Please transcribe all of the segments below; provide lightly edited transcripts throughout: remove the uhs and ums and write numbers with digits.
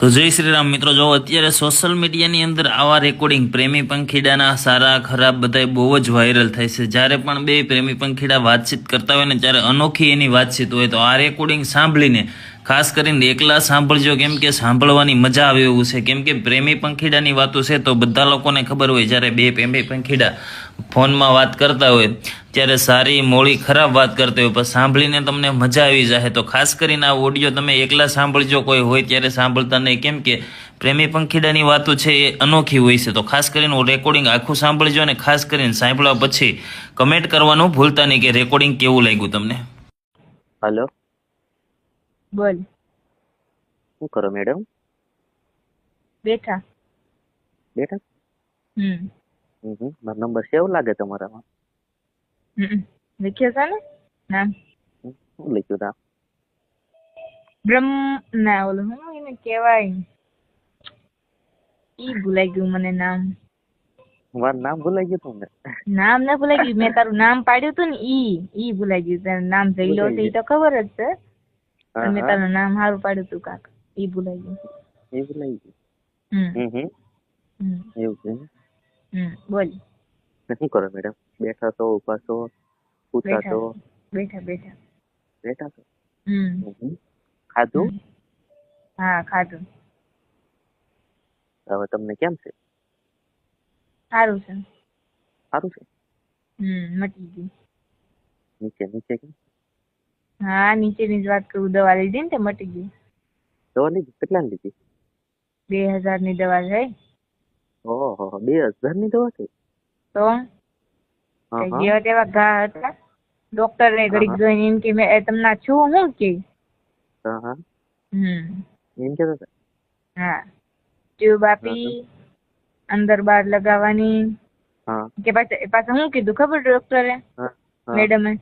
તો જય શ્રી રામ મિત્રો, જો અત્યારે સોશિયલ મીડિયાની અંદર આવા રેકોર્ડિંગ પ્રેમી પંખીડાના સારા ખરાબ બધાય બહુ જ વાયરલ થાય છે. જ્યારે પણ બે પ્રેમી પંખીડા વાતચીત કરતા હોય ને ત્યારે અનોખી એની વાતચીત હોય. તો આ રેકોર્ડિંગ સાંભળીને ખાસ કરીને એકલા સાંભળજો, કેમ કે સાંભળવાની મજા આવે એવું છે. કેમ કે પ્રેમી પંખીડાની વાતો છે તો બધા લોકોને ખબર હોય, જ્યારે બે પ્રેમી પંખીડા ફોનમાં વાત કરતા હોય ત્યારે સારી મોળી ખરાબ વાત કરતા હોય, પણ સાંભળીને તમને મજા આવી જાય. તો ખાસ કરીને આ ઓડિયો તમે એકલા સાંભળજો, કોઈ હોય ત્યારે સાંભળતા નહીં. કેમ કે પ્રેમી પંખીડાની વાતો છે એ અનોખી હોય છે. તો ખાસ કરીને રેકોર્ડિંગ આખું સાંભળજો, અને ખાસ કરીને સાંભળ્યા પછી કમેન્ટ કરવાનું ભૂલતા નહીં કે રેકોર્ડિંગ કેવું લાગ્યું તમને. હલો, બોલ. શું કરો મેડમ? બેઠા. બેઠા? હમ મારો નંબર સેવ લાગે તમારામાં. લખ્યો છે ને નામ? શું લખ્યું નામ? બ્રહ્મ ના ઓલું હું એને કહેવાય, ઈ ભૂલાઈ ગયું મને નામ. મારું નામ ભૂલાઈ ગયું તમને? નામ ના ભૂલાઈ ગયું, મેં તારું નામ પાડ્યું હતું ને ઈ ભૂલાઈ ગયું. તારું નામ જઈલો છે ઈ તો ખબર જ છે, પણ મેં તારું નામ સારું પાડ્યું હતું કાક, ઈ ભૂલાઈ ગયું. એ ભૂલાઈ ગયું? એવું છે? બોલ. શું કરો મેડમ? બેઠા છો, ઉભા છો, પૂછા છો? બેઠા બેઠા. બેઠા છો? ખાધું? હા ખાધું. હવે તમને કેમ છે? સારું છે. સારું છે? મટી ગયું. નીચે નીચે કેમ? હા નીચેની જ વાત કરું, દવા લીધી ને તે મટી ગયું. દવા લીધી? કેટલાની લીધી? 2000 ની દવા છે. ઓહો, 2000 ની દવા છે? તો જેવા તેવા ઘા હતા. ડોક્ટર ને ઘડીક જોઈને એમ કે મેં તમને છું હું કે એમ કેતા હતા? હા, ટ્યુબ આપી અંદર બાર લગાવવાની. કે પાછા શું કીધું ખબર ડોક્ટરે, મેડમે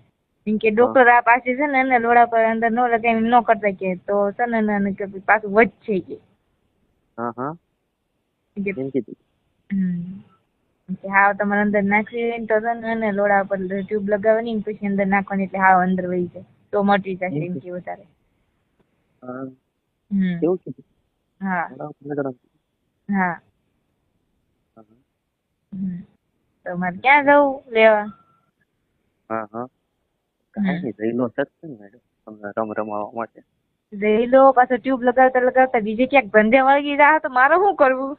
એમ કે ડોક્ટર આ પાછી છે ને એને લોડા પર અંદર ન લગાવી ન કરતા કે તો છે ને કે પાછું વધશે કે. હાવ તમારે અંદર નાખવી તો છે ને એને લોડા પર ટ્યુબ લગાવવાની, પછી અંદર નાખવાની, એટલે હાવ અંદર વહી જાય તો મટી જશે એમ કે વધારે. હા હા. તમારે ક્યાં જવું લેવા? રમ રમાવા માટે જઈ લો. પાછો ટ્યુબ લગાવતા લગાવતા બીજે ક્યાંક ધંધે વળગી જા તો મારે શું કરવું?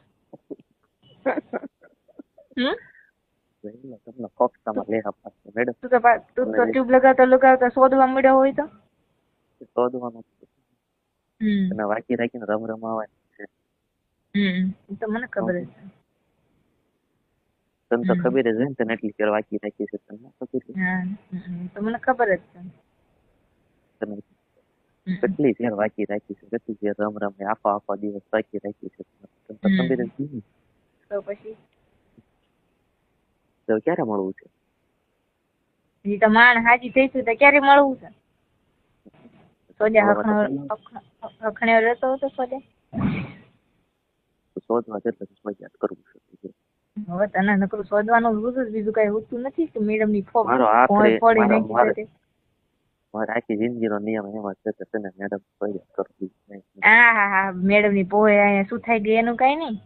તું તો ટ્યુબ લગાવતા લગાવતા શોધવા મળ્યો હોય તો શોધવાનું વાંચી રાખીને રમ રમાવાની છે. તો મને ખબર જ છે. તને તો ખબર જ હોય ને, તને એટલી ફેર વાંચી રાખી છે. તને ખબર તો મને ખબર જ છે. તને કેટલી ફેર વાંચી રાખી છે, કેટલી ફેર રમ રમ આખા દિવસ વાંચી રાખી છે. તને તો ખબર જ નહીં. તો પછી તો ક્યારે મળવું છે? હજી તો માણ હાજી થઈશું તો ક્યારે મળવું છે? સોજા અખણ્યો રહેતો હતો સોજા. શોધવા જતો મજા કરવું છે. હવે તને નકરું શોધવાનું બધું, બીજું કઈ હોતું નથી કે મેડમ ની મારે આખી જિંદગીનો નિયમ એમાં છે કે તને મેડમ ફરિયાદ કરવી નહીં. હા મેડમ ની પોહે અહીંયા શું થાય ગઈ એનું કઈ નહીં.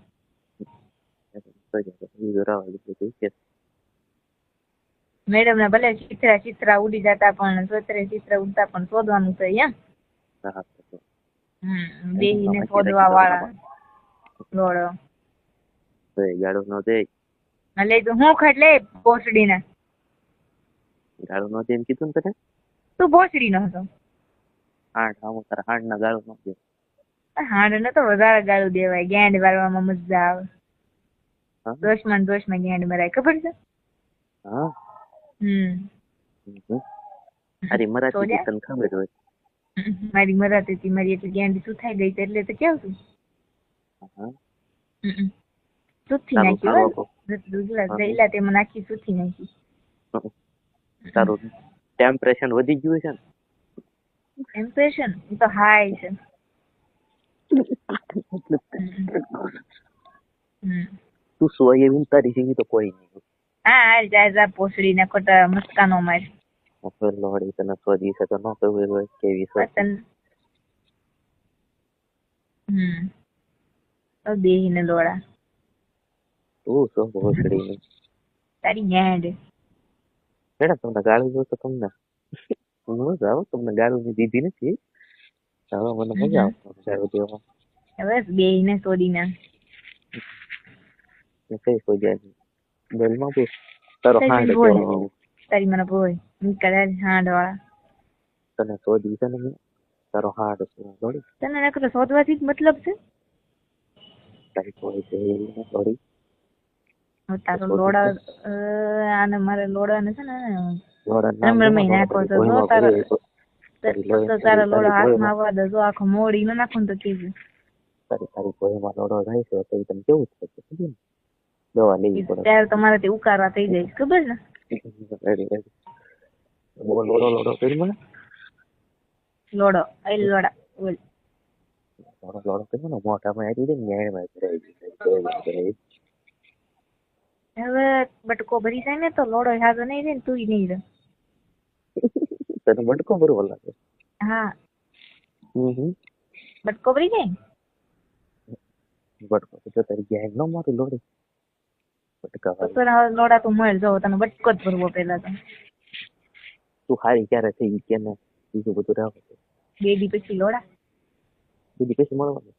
મેડમ ને ભલે ચિત્રા ઉડી જતા પણ ચિત્ર ઉડતા પણ શોધવાનું છે એમ. બેહીને શોધવા વાળા લોડો ગાડો નો દે. એટલે તું હું ખટલે ભોસડી ના ગાડો નો દે એમ કીધું ને તને. તું ભોસડી નો હતો. હાંડ ના ગાળો નો દે. હાંડ ને તો વધારે ગાળું દેવાય, ગેંડ વાળવામાં મજા આવે. દોષમાં ગેંડ મરાય, ખબર છે? અરે મરાઠી તને ખબર હોય. મારી મરાઠી હતી, મારી એટલી ગેંડ શું થાય ગઈ એટલે તો કેવું છું. સુથી નાખી તેમાં નાખી સુથી નાખી. તારું ટેમ્પરેચર વધી ગયું છે ને? ટેમ્પરેચર તો હાઈ છે. તું સોય એવું તારી જેવી તો કોઈ નહીં. હા જા પોસડી ને ખોટા મસ્કાનો માર. લોડી તને સોજી છે તો ન કહ્યું હોય કેવી સોય. બેહીને લોડા તું શું ભોસડી ની તારી ગાંડ મેડમ તમને ગાળું દો તો તમને મજા આવે તમને ગાળું ની દીધી નથી હવે મને મજા આવે ગાળું દેવામાં બસ બેહીને સોડી ના કઈ સોજાની બેલમાં પૂછ તારો હાંડ બોલ કેવો તારી મને બોલ કદાચ હાંડ વાળા તને શોધી છે ને મેં તારો હાડ થોડી તને નકર શોધવાથી જ મતલબ છે તારી કોઈ છે એવી થોડી તારો લોડા આને મારે લોડા ને છે ને લોડા રમે નાખો તો જો તારા લોડા હાથમાં આવવા દે જો આખો મોડી ન નાખો તો કેવું તારી કોઈમાં લોડો થાય છે તો તને કેવું થાય છે દવા લેવી પડે ત્યારે તમારે તે ઉકારવા થઈ જાય ખબર ને રેડી લોડો કરી મને લોડો લોડા બોલ લોડો કરી મને મોટામાં આવી દે ન્યાયમાં કરાવી હવે બટકો ભરી જાય ને તો લોડો હાજો નહીં રે ને તું નહીં રે તને બટકો બરોબર લાગે હા બટકો ભરી જાય બટકો તો તારી ગેંગ ન મારું લોડી બટકા તો લોડા તો મળ જાવ તને બટકો જ ભરવો પેલા તો તું હારી ક્યારે થઈ કે ને બીજું બધું રાખ બે દી પછી લોડા બીજી પછી મળવાનું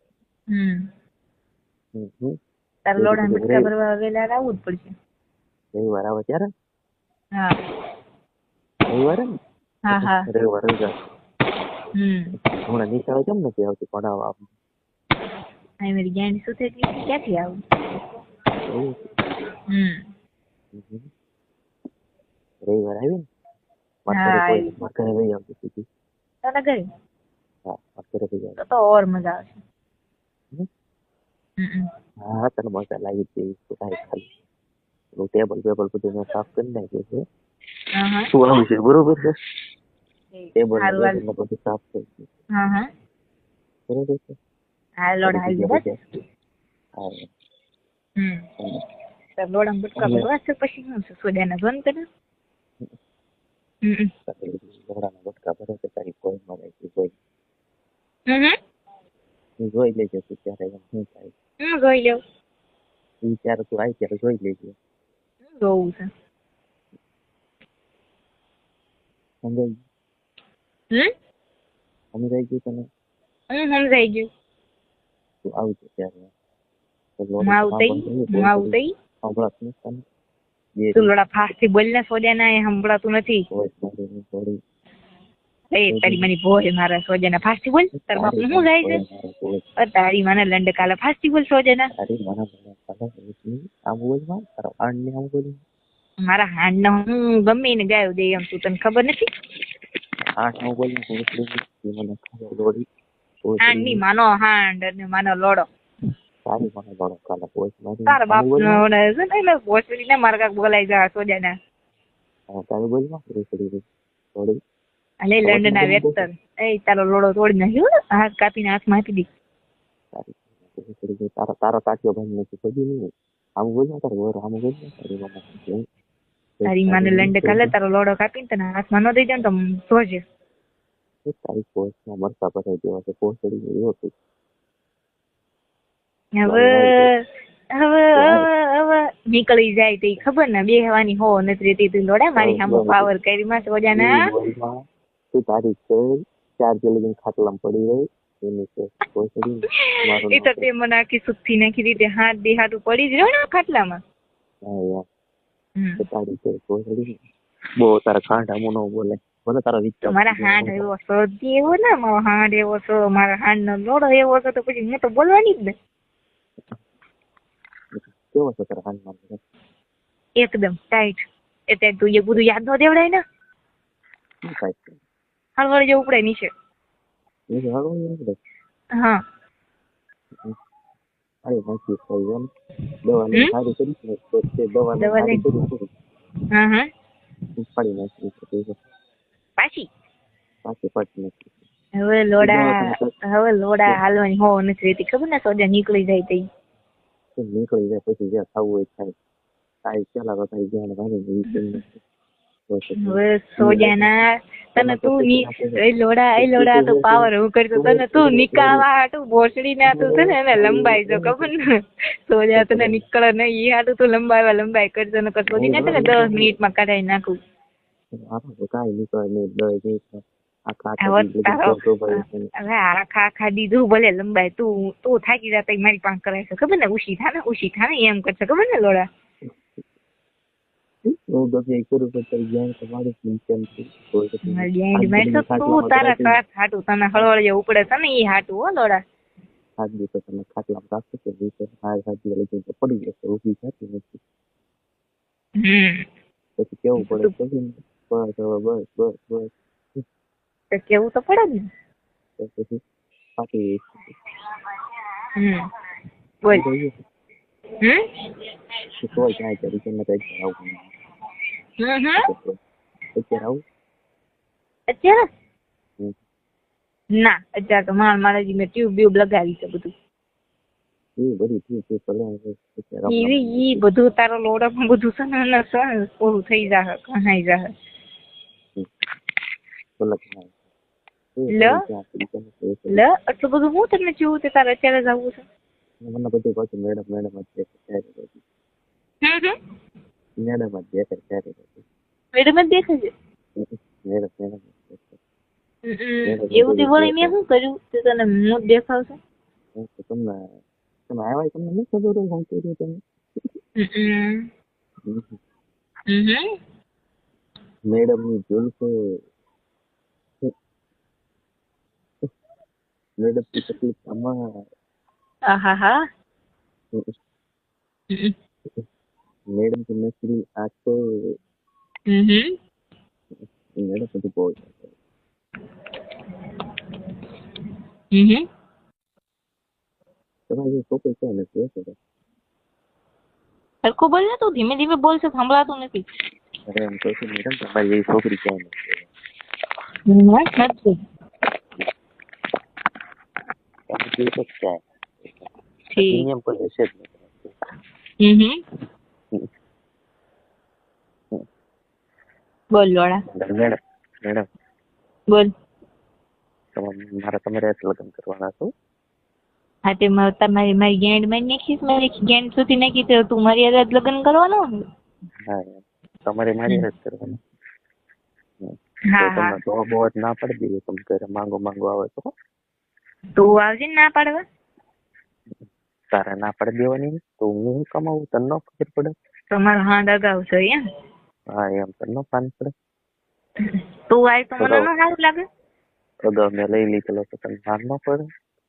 તારા લોડા ને બટકા ભરવા વેલા આવવું જ પડશે રવિવાર આવે ત્યારે હા રવિવારે ને હા હા રવિવાર હમણાં નિશાળે કેમ નથી આવતી ભણાવવા અહીં મારી ગેંડી શું થઈ ક્યાંથી આવું રવિવાર આવી ને મારા ઘરે લઈ આવતી સીધી તારા ઘરે હા મારા ઘરે લઈ આવતી તો ઓર મજા આવશે હા તને મજા લાગી હતી તો કાંઈ ખાલી ટેબલ બધું મેં સાફ કરી નાખ્યું છે તું આવું છે બરોબર છે ટેબલ બધું સાફ થઈ ગયું બરોબર છે હા લોડ આવી બસ તાર લોડા બટકા ભરવા છે પછી શું છે સોજાના બંધ કરે લોડાના બટકા ભરે છે તારી કોઈ મળે જોઈ લેજે તું ત્યારે શું થાય જોઈ લેવું ત્યારે તું આવી ત્યારે જોઈ લેજે જોવું છે સમજાઈ ગયું તને સમજાઈ ગયું તું આવજે ત્યારે તું લોડા ફાસ્ટ થી બોલ ને સોજા ના સંભળાતું નથી તારી મને બોલ મારા સોજા ના ફાસ્ટ થી બોલ તારા બાપ શું જાય છે તારી મને લંડ કાલે ફાસ્ટ થી બોલ સોજા ના મારા હાંડ નો હું ગમે ને ગાયો દે એમ તું તને ખબર નથી હાંડ ની માનો હાંડ ને માનો લોડો તારા બાપ નો ભોસડી ને મારા કાક બોલાઈ જા સોજા ના અલે લંડ ના વેક્ટર એ તારો લોડો તોડી નાખ્યો હાથ કાપીને હાથમાં આપી દી તારા કાચો ભાઈ નથી ખોદી નહીં આમ બોલ તારે તારી માને લંડ કાલે તારો લોડો કાપીને તને હાથમાં ન દઈ દે તો જોજે તારી પોસ્ટમાં મરતા ભરાઈ દેવા છે પોસ્ટડી એવો છે હવે નીકળી જાય તો ખબર ને બેહવાની હો નથી રેતી તું લોડા મારી સામે પાવર કરી માં સોજાના તું તારી છે 4 જલ્દી ખાટલામાં પડી રહી એની છે પોસ્ટડી એ તો તે મને આખી સુખથી નાખી દીધી હાથ દે હાથ પડી જ રહ્યો ને ખાટલામાં તારી છે પોસ્ટડી બહુ તારા ખાંડા મુનો બોલે મને તારો વિચાર મારા હાંડ એવો સોજી એવો ને મારો હાંડ એવો છો મારા હાંડ નો લોડો એવો છો તો પછી હું તો બોલવાની જ ને કેવો છે તારા હાંડ નો એકદમ ટાઈટ એટલે તું એ બધું યાદ ન દેવડાય ને હળવળ જેવું ઉપડે નીચે હા અરે નાખી દવા સારી કરી દવા હા હા પાડી નાખી પાછી પાડી નાખી હવે લોડા હાલવાની હો નથી રહેતી ખબર ને સોજા નીકળી જાય તઈ નીકળી જાય પછી જ્યાં થવું હોય થાય તારી પેલા તો તારી જ્યાં ભાઈ હવે સોજાના તને તું એ લોડા તો પાવર હું કરતો તને તું નિકાળવા હાટું બોસડી ના તું છે ને એને લંબાઈ જો ખબર ને સોજા તને નીકળે ને ઈ હાટું તું લંબાઈ કરજો ને કશોદી ના તને 10 મિનિટમાં કઢાઈ નાખું. હવે આખા દીધું ભલે લંબાઈ તું થાકી જતા મારી પાસે કરાય છે ખબર ને ઉશી થા ને એમ કરશે ખબર ને લોડા. તું તારા હાટું તને હળવળિયા ઉપડે છે ને ઈ હાટું હો લોડા. પછી કેવું પડે બસ કેવું તો પડે જ ને પછી પાકી બોલ અત્યારે ના અત્યારે તો મારા મેં ટ્યુબ લગાવી છે બધું ઈ બધું તારો લોડામાં બધું છે ને પૂરું થઈ જાહે કહાઈ જાહે. લે આટલું બધું હું તમને જોવું તે તારે અત્યારે જવું છે. મને બધું પાછું મેડમ જ દેખાય છે. એવું તે વળી મેં શું કર્યું તે તને હું દેખાવશે તમને આવ્યા તમને નહીં ખબર હોય હું કર્યું તમે મેડમ ની ભૂલ છે. મેડમ की तकलीफ आमा आहा मैडम की नौकरी आते मैडम બધું બોલ તમારી છોકરી છે ને કે છે સરખું બોલ ને તું ધીમે ધીમે બોલ છે સંભળાતું નથી. અરે એમ કહું છું મેડમ તમારી છોકરી છે ને નથી નિયમ પર છે બોલ લોડા મેડમ બોલ તમારે લગ્ન કરવાના છો. હા તે તમારી મારી ગેંડ માં નાખીશ મારી ગેંડ સુધી નાખી તો તું મારી હારે લગ્ન કરવાનો. હા તમારે મારી હારે કરવાનું. હા તો બહુ ના પડી દે તમે ઘરે માંગો આવે તો તું આવજે ને ના પાડવા. તારે ના પાડી દેવાની તો હું કમાવું તને ન ખબર પડે. તમારો હા દગાવ છે એમ. હા એમ તને ન પાન પડે. તું આય તો મને ન સારું લાગે. અગાઉ મેં લઈ લીધેલો તો તને ભાન ન પડે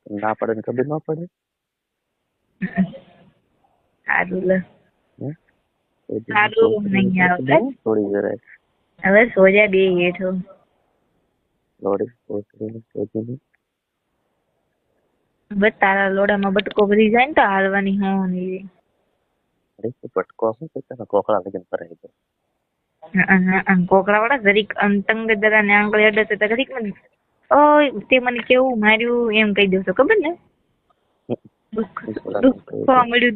ના પડે ને ખબર ન પડે. સારું લે સારું નહીં આવડે થોડી જરાય હવે સોજા બે હેઠો લોડી બસ તારા લોડામાં બટકો ભરી જાય ને તો હાલવાની હોવાની. પટકો શું તને કોકળા લગન કરાવી દે. કોકળા વાળા જરીક અંતંગ જરા ને આંગળી અડે તો જરીક મને ઓય તે મને કેવું માર્યું એમ કહી દેશો ખબર ને.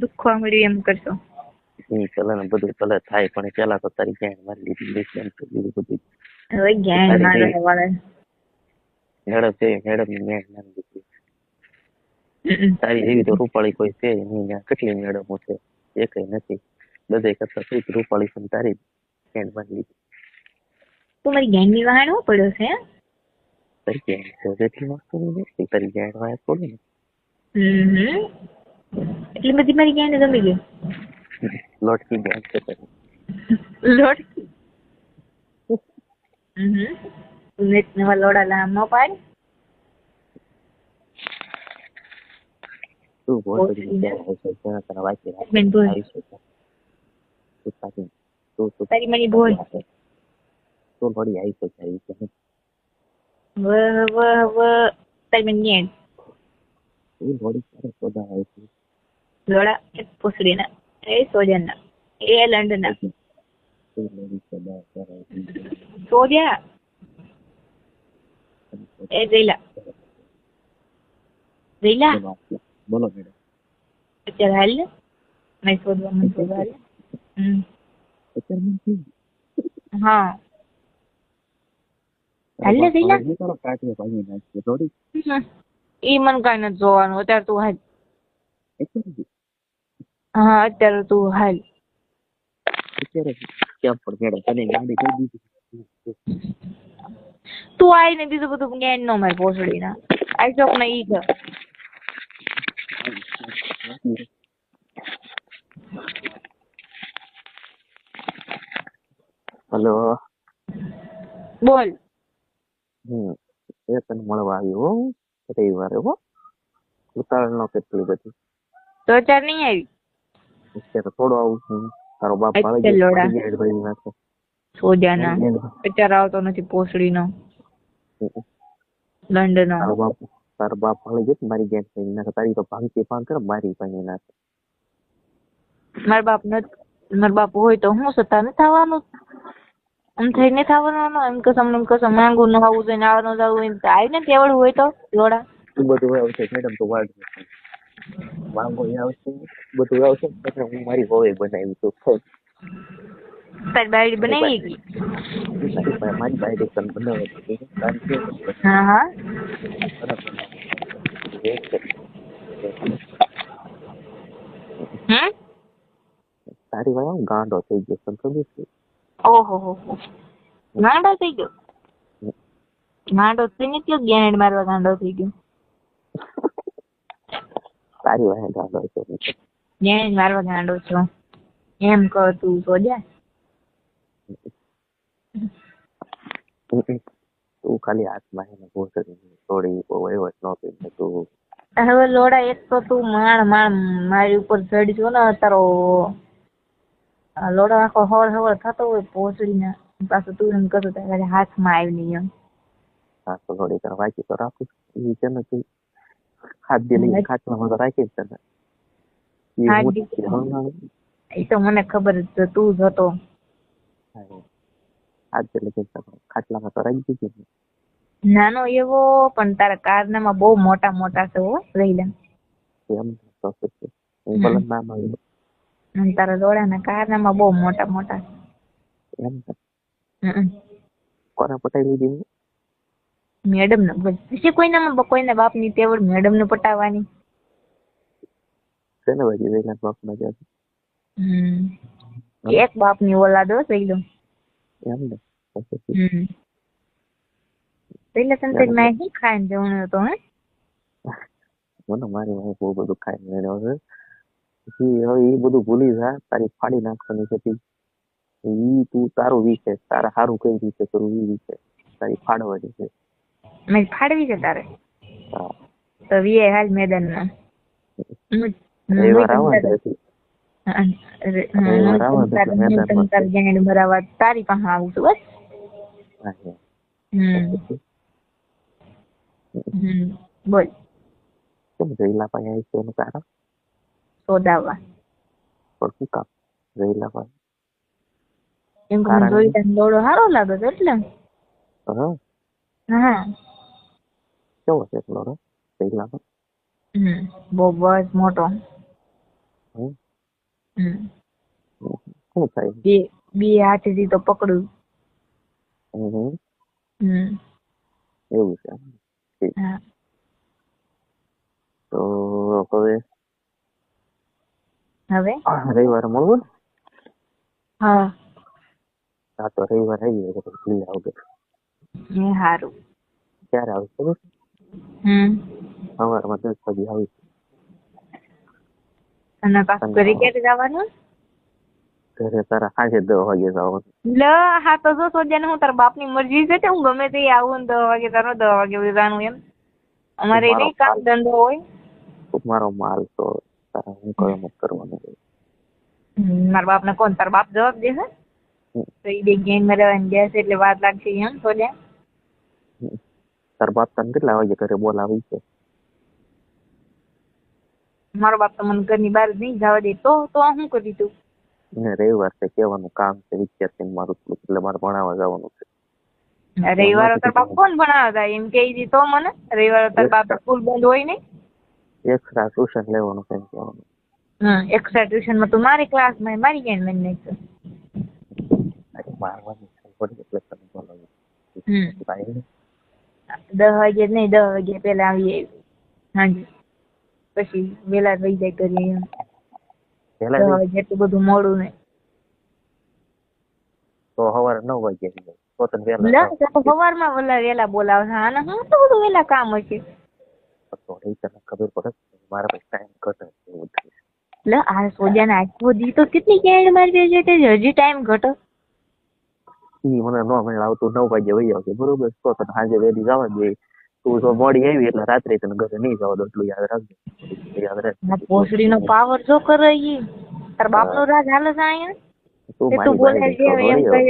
દુખવા મળ્યું એમ કરશો. પેલા ને બધું પેલા થાય પણ પેલા તો તારી ગેંગ મારી લીધી બધું. હવે ગેંગ મારવા વાળા મેડમ છે મેડમ ની ગેંગ મારી દીધી. તારી એવી તો રૂપાળી કોઈ છે નહીં. કેટલી મેડમો છે એ કઈ નથી. બધે કરતા થોડીક રૂપાળી પણ તારી ગેંગ મારી લીધી. તું મારી ગેંગ ની વહાણો પડ્યો છે. તારી ગેંગ છે જેટલી વસ્તુ નથી તારી ગેંગ વાય થોડી ને. એટલી બધી મારી ગેંગ ગમી ગઈ. લોટકી ગેંગ છે તારી. લોટકી નેટ નવા લોડા લામ ન પાડ. તું બોલ તને વાંચી બેન બોલ તારી મની બોલ તું થોડી આવી છે તારી તારી મની ગેંગ તું થોડી સરસ સોદા આવી છે. લોડા એક પૂછડીના એ સોજનના એ લંડનના સોજ્યા એ જઈલા બોલો મેડમ અત્યારે હાલ ને મેં શોધવા મને શોધવા હાલ. હા હાલે જઈલા કાઢીએ ભાગી નાખીએ થોડી ઈ મને કઈ નથી જોવાનું અત્યારે તું હાલ હા અત્યારે તું હાલ અત્યારે ક્યાં પણ મેડમ તને ગાડી કઈ દીધી તું આવીને બીજું બધું જ્ઞાન નો મારે પોસડી ના આઈ ચોક ને ઈ ઘર હેલો બોલ એ તને મળવા આવ્યો હો રવિવારે હો ઉતાવળ નો કેટલી બધી તો ચાર નહીં આવી અત્યારે થોડો આવું છું તારો બાપ ભાવે ભાઈ નાખે સોજાના અત્યારે આવતો નથી પોસડી નો લંડન નો તારો બાપ ભાવે ગયો મારી ગેસ ભાઈ નાખે તારી તો ભાંગતી ભાંગ કરે મારી ભાઈ નાખે મારા બાપ હોય તો હું સત્તા નથી થવાનું એમ થઈને થવાનું એમ કસમ માંગુ ન આવું જોઈએ આવવાનું જવું એમ આવી ને તેવડું હોય તો લોડા બધું આવશે મેડમ તો વાડ માંગો આવશે બધું આવશે પછી હું મારી હોવે બનાવી તો તારી બાયડી બનાવી ગઈ મારી બાયડી પણ બનાવે હા તારી વાય ગાંડો થઈ ગયો તને ખબર છે ઓહો ગાંડો થઈ ગયો ગાંડો થઈને કયો ગેનેડ મારવા ગાંડો થઈ ગયો તારી વાય ગાંડો છે ગેનેડ મારવા ગાંડો છો એમ કર તું સોજા તું ખાલી હાથમાં એને ભોસડી થોડી વહીવટ ન કરી તું હવે લોડા એક તો તું માણ મારી ઉપર ચડજો ને તારો લોડો આખો હળ થતો હોય પોસડી ને પાછું તું એમ કરતો તારે હાથમાં આવી નહીં એમ હા તો થોડી તને વાંચી તો રાખું એ છે ને તું હાથ દે લઈને ખાટલામાં તો રાખી જ તને એ તો મને ખબર જ તું જ હતો હાથ દે લઈને ખાટલામાં તો રાખી દીધી નાનો એવો પણ તારા કારનામાં બહુ મોટા મોટા છે હો રહીલા એમ તો હું ભલે નામ આવ્યું તારા દોડાના કારનામાં બહુ મોટા મોટા એમ કોને પટાઈ લીધી મેડમ ને પછી કોઈના બાપ ની તેવડ મેડમ ને પટાવવાની છે ને ભાઈ વેલા બાપ ના એક બાપ ની ઓલાદ હો થઈ લો એમ ને પેલા તને મેં શું ખાઈને જવાનું હતો હે મને મારી વાંહે બહુ બધું ખાઈને મેળવ્યો છે હવે એ બધું ભૂલી જા તારી ફાડી નાખવાની છે ઈ તું તારું વિશે તારે સારું કઈ રીતે કરવું એ વિશે તારી ફાડવાની છે મેં ફાડવી છે તારે હા તો વીએ હાલ મેદાન માં તારી પાસે આવું છું બસ બોલ કેમ જઈલા પાસે આવી છે એનું કારણ શોધાવવા પણ શું કામ જઈલા પાસે એમ કે જોઈ તને દોડો સારો લાગે છે એટલે હા કેવો છે એટલો જઈલા પાસે બહુ બસ મોટો શું થાય બે હાથેથી તો પકડું એવું છે તો હવે રવિવારે મળવું ને હા તો રવિવાર આવી જાય તો ભૂલી આવજો એ સારું ક્યારે આવશે સવારમાં 10 વાગે આવી અને પાછું ઘરે ક્યારે જવાનું ઘરે તારા સાંજે 10 વાગે જવાનું હા તો જો સોજાને હું તારા બાપની મરજી છે હું ગમે તે આવું ને 10 વાગે તારો 10 વાગે જવાનું એમ અમારે નહીં કામ ધંધો હોય મારો માલ તો તારા હું કયો મત કરવાનું મારા બાપ ને કોણ તારા બાપ જવાબ દેશે તો એ બે ગેંગ માં રહેવાની જશે એટલે વાત લાગશે એમ સોજા તારા બાપ તને કેટલા વાગે ઘરે બોલાવી છે મારો બાપ તો મને ઘરની બહાર નહીં જવા દે તો શું કરી તું રવિવાર છે કેવાનું કામ છે વિદ્યાર્થી મારું એટલે મારે ભણાવવા જવાનું છે રવિવાર તાર બાપ કોણ ભણાવતા એમ કે તો મને રવિવાર તાર બાપ સ્કૂલ બંધ હોય નહીં એક્સ્ટ્રા ટ્યુશન લેવાનું કેમ કહેવાનું એક્સ્ટ્રા ટ્યુશન માં તું મારી ક્લાસ માં મારી કેમ મને નાખતો મારવાની પડી એટલે તને બોલાવી 10 વાગે નહીં, 10 વાગે પેલા આવીએ હાંજે, પછી વેલા થઈ જાય કરીએ એમ. 10 વાગે એટલું બધું મોડું નહીં. તો સવારે 9 વાગે તો તને વહેલા સવારમાં વેલા બોલાવે. હા ને હું તો બધું વેલા કામ હશે. તો તને ખબર પડે મારા પાસે ટાઈમ ઘટે એવું થાય. એટલે આ સોજાને આખો દી તો કેટલી કેડ મારી છે તે હજી ટાઈમ ઘટે. ઈ મને નો મેળ આવતું. 9 વાગે વહી આવશે બરોબર, તો તને સાંજે વહેલી જવા દે. તું જો મોડી આવી એટલે રાત્રે તને ઘરે નહીં જવા દો, એટલું યાદ રાખજો. યાદ રાખ. ભોસડી નો પાવર જો કરે ઈ. તાર બાપ નો રાજ હાલે છે અહીંયા. તું બોલે છે એમ કહે.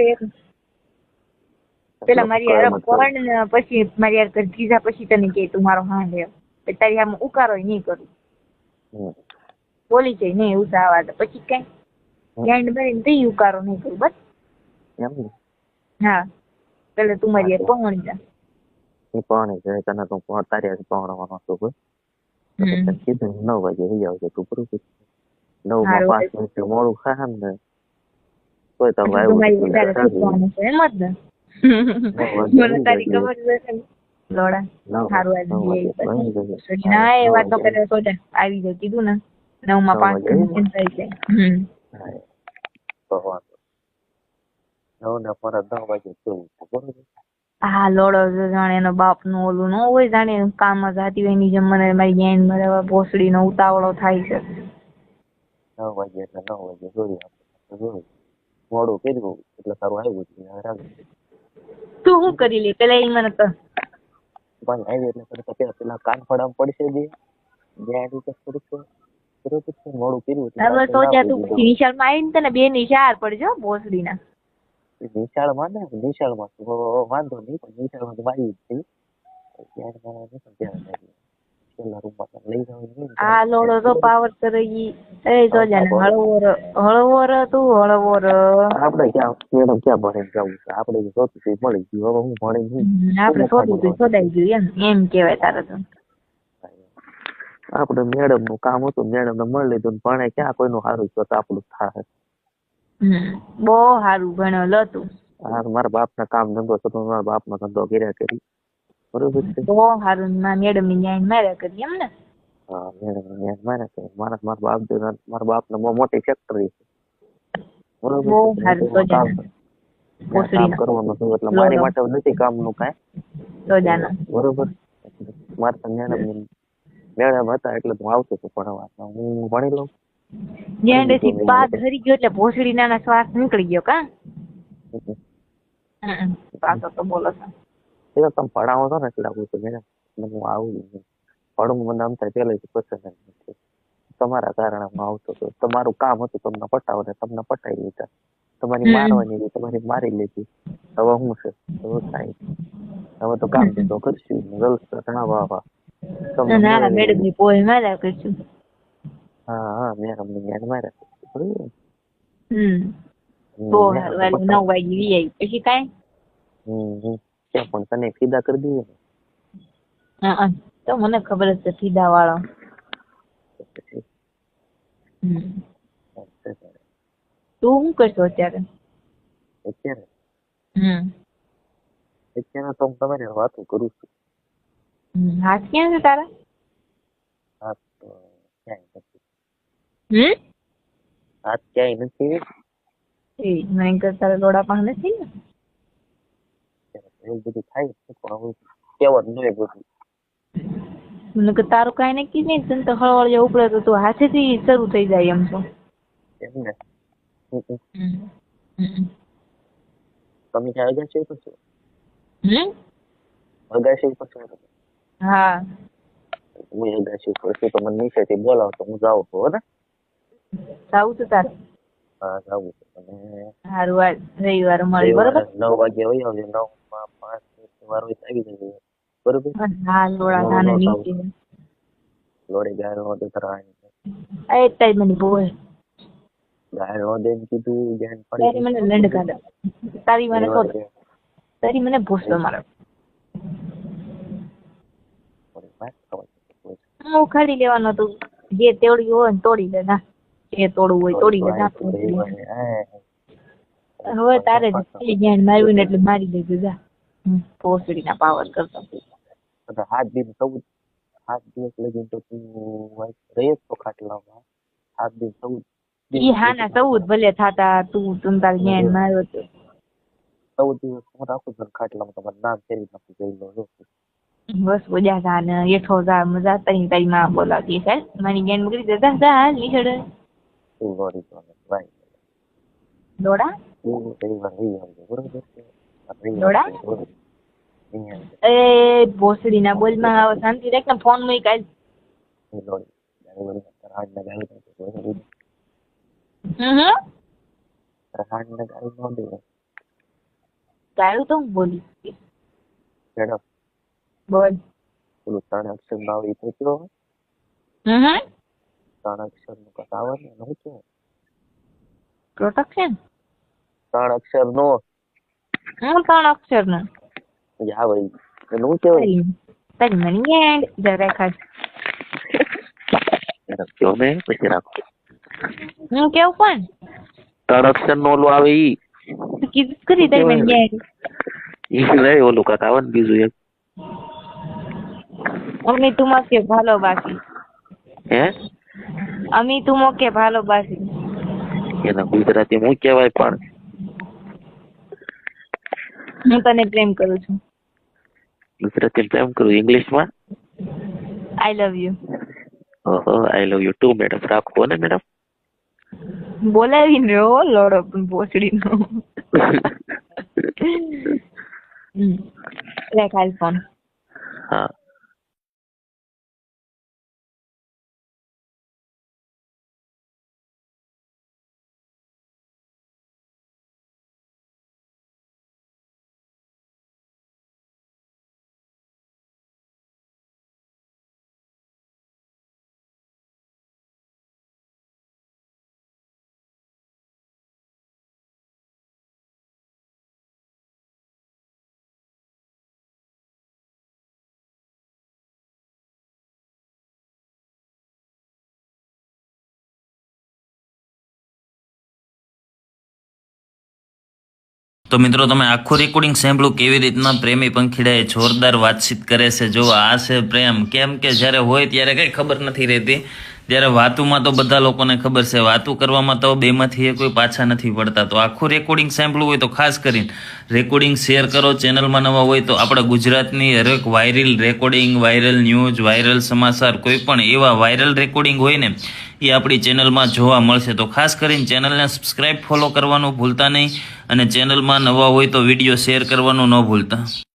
પેલા મારી યાર કોણ ને પછી મારી યાર કર કીધા પછી તને કે તું મારો હા લે. તારી આમ ઉકારો નહીં કરું. બોલી જાય નહીં ઉસાવા તો પછી કઈ ગેન્ડ ભરીને તે ઉકારો નહીં કરું બસ. એમ. હા પેલા તું મારી યાર પહોંચી જા. એ પણ છે તને તો તારી પહોંચવાનો છું ભાઈ. કીધું 9 વાગે વહી આવશે તું બરોબર. 9 માં 5 મિનિટ મોડું ખાય ને તોય તો આવ્યું એમ જ ને. મને તારી ખબર છે લોડા સારું આવી ના એ વાત તો કરે તો આવી જાય કીધું ને 9 માં 5 મિનિટ થઈ જાય. હા લોડો જાણે એનો બાપ નું ઓલું ન હોય, જાણે કામ જાતી હોય એની જેમ મને મારી ગેંગ મારે ભોસડી નો ઉતાવળો થાય છે. 9 વાગે એટલે 9 વાગે જોયું મોડું કર્યું એટલે સારું આવ્યું. તું શું કરી લે પેલા એ મને તો પણ આવી એટલે પેલા કાન ફડામ પડશે દે જ્યાં બરોબર છે. મોડું કર્યું હવે તો જ્યાં તું નિશાળમાં આવીને તને 2 ની 4 પડજો ભોસડીના. નિશાળમાં ને નિશાળમાં વાંધો નહીં, પણ નિશાળમાં તો મારી જ થઈ. આ લોડો તો પાવર કરે ઈ. એ જો જાને હળવોર તું હળવોર. આપણે ક્યાં મેડમ ક્યાં ભણીને જવું છે? આપણે જોતું મળી ગયું. હવે હું ભણી આપણે શોધું શોધાઈ ગયું એમ કહેવાય તારે તો. આપણે મેડમ નું કામ હતું, મેડમ ને મળી લીધું. ભણે ક્યાં કોઈનું સારું છે તો આપણું થાય. બહુ સારું ભણેલ હતું. હા મારા બાપ ના કામ ધંધો હતો, મારા બાપ નો ધંધો કર્યા કરી બરોબર છે. બહુ સારું મેડમ ની ન્યાય માર્યા કરી એમ ને. હા મેડમ ની ન્યાય માર્યા કરી. મારા બાપ ને બહુ મોટી ફેક્ટરી છે બરોબર. બહુ સારું કામ કરવાનું હતું એટલે મારી માટે નથી કામ નું કાંઈ બરોબર. મારે તો મેડમ હતા એટલે હું આવતો હતો ભણવા. હું ભણી લઉં. બાદ હરી ગયો એટલે ભોસડી નાના શ્વાસ નીકળી ગયો કા. પાછો તો બોલો છો તમે ભણાવો છો ને એટલે આવું છું મેડમ. હું આવું ભણવું મને આમ થાય પહેલેથી પસંદ નથી. તમારા કારણે હું આવતો હતો. તમારું કામ હતું તમને પટાવો ને તમને પટાવી લીધા. તમારી મારવાની હતી તમારી મારી લીધી. હવે શું છે? હવે થાય હવે તો કામ ધંધો કરશું. જલસા ઘણા વાવા. ના મેડમ ની પોઈ માર્યા કરશું. હા મેડમ ની યાદ માર્યા બરોબર. બહુ સારું. 9 વાગે વી પછી કાંઈ ત્યાં પણ તને ફીદા કરી દઈએ ને. હા તો મને ખબર જ છે ફીદા વાળો. તું શું કરશો અત્યારે? અત્યારે તો હું તમારી વાતો કરું છું. હાથ ક્યાં છે તારા? હાથ તો ક્યાંય નથી. હાથ ક્યાંય નથી. મને તારા લોડા પણ નથી ને. એવું બધું થાય પણ કેવડ ન બધું. મને કે તારું કાંઈ નક્કી નહીં. તને તો હળવળ જે ઉપડે તો તું હાથેથી શરૂ થઈ જાય એમ છો. એમ ને તમે ક્યાં અગાશી ઉપર છો? અગાશી ઉપર છો? હા હું અગાશી ઉપર છું. તો મને નીચેથી બોલાવો તો હું જાઉં છું. ને જાવું છે તારે? હા જાવું છે. અને સારું આજ રવિવારે મળી બરોબર. 9 વાગે હોય આવજો. 9 માં 5 મિનિટ વાર હોય આવી જજો બરોબર. હા લોડા ધાને નીચે લોડે ગાય નો તો તરાય એ ટાઈમ ની બોય ગાય નો દે કીધું જ્ઞાન તારી મને લંડ કાઢ. તારી મને કહો તારી મને ભૂસતો મારો. હું ખાલી લેવાનો હતું. જે તોડ્યું હોય ને તોડી લે. ના જે તોડવું હોય તોડી લે. હવે તારે જ્ઞાન માર્યું ને એટલે મારી લેજો જા. ભોસડીના પાવર કરતા અને 7 દિવસ લગીને તો તું રહીશ તો ખાટલામાં 7 દિવસ 14 ઈ હાના 14 ભલે થાતા તું તાર જ્ઞાન માર્યો તો 14 દિવસ હું રાખું છું ખાટલામાં તમારું નામ ફેરવી નાખું જોઈ લો બસ બોલ્યા તા ને એઠો જા મજા તારી માં બોલાવતી છે મારી જ્ઞાન મગરી જતા જા નીકળ તું ગોરી તો ભાઈ દોડા તું તેરી વાર રહી આવજો બરોબર છે દોડા એ ભોસડી ના બોલ માં આવ શાંતિ રાખ ને ફોન માં કાલ તારું તો હું બોલી મેડમ બોલ પેલું 3 અક્ષર નું આવે તો કયો 3 અક્ષર નું કસાવ ને શું છે પ્રોટેક્શન 3 અક્ષર નો હું 3 અક્ષર નું યા ભાઈ એનું કેવાય તારી મને યાદ જરા ખાસ કયો ને પછી રાખો હું કેવું પણ 3 અક્ષર નો ઓલું આવે ઈ તું કીધું કરી તારી મને યાદ ઈ રે ઓલું કાક આવે ને બીજું એક અમે તું મોકે ભાલોબાસી હે અમે તું મોકે ભાલોબાસી એના ગુજરાતી હું કહેવાય પણ હું તને પ્રેમ કરું છું ગુજરાતી પ્રેમ કરું ઇંગ્લિશમાં આઈ લવ યુ ઓહો આઈ લવ યુ ટુ મેડમ રાખો ને મેડમ બોલાવીને રહ્યો લોડો પણ ભોસડીનો રાખ હાલ ફોન હા તો મિત્રો તમે આખું રેકોર્ડિંગ સાંભળ્યું કેવી રીતના પ્રેમી પંખીડાએ જોરદાર વાતચીત કરે છે. જો આ છે પ્રેમ. કેમ કે જ્યારે હોય ત્યારે કંઈ ખબર નથી રહેતી, જ્યારે વાતુમાં તો બધા લોકોને ખબર છે, વાતું કરવામાં તો બેમાંથી કોઈ પાછા નથી પડતા. તો આખું રેકોર્ડિંગ સાંભળવું હોય તો ખાસ કરીને રેકોર્ડિંગ શેર કરો. ચેનલમાં નવા હોય તો આપણા ગુજરાતની હરેક viral recording, viral news, viral સમાચાર, કોઈ પણ એવા વાયરલ રેકોર્ડિંગ હોય ને એ આપણી ચેનલમાં જોવા મળશે. તો ખાસ કરીને ચેનલને સબસ્ક્રાઈબ, ફોલો કરવાનું ભૂલતા નહીં અને ચેનલમાં નવા હોય તો વિડીયો શેર કરવાનું ન ભૂલતા.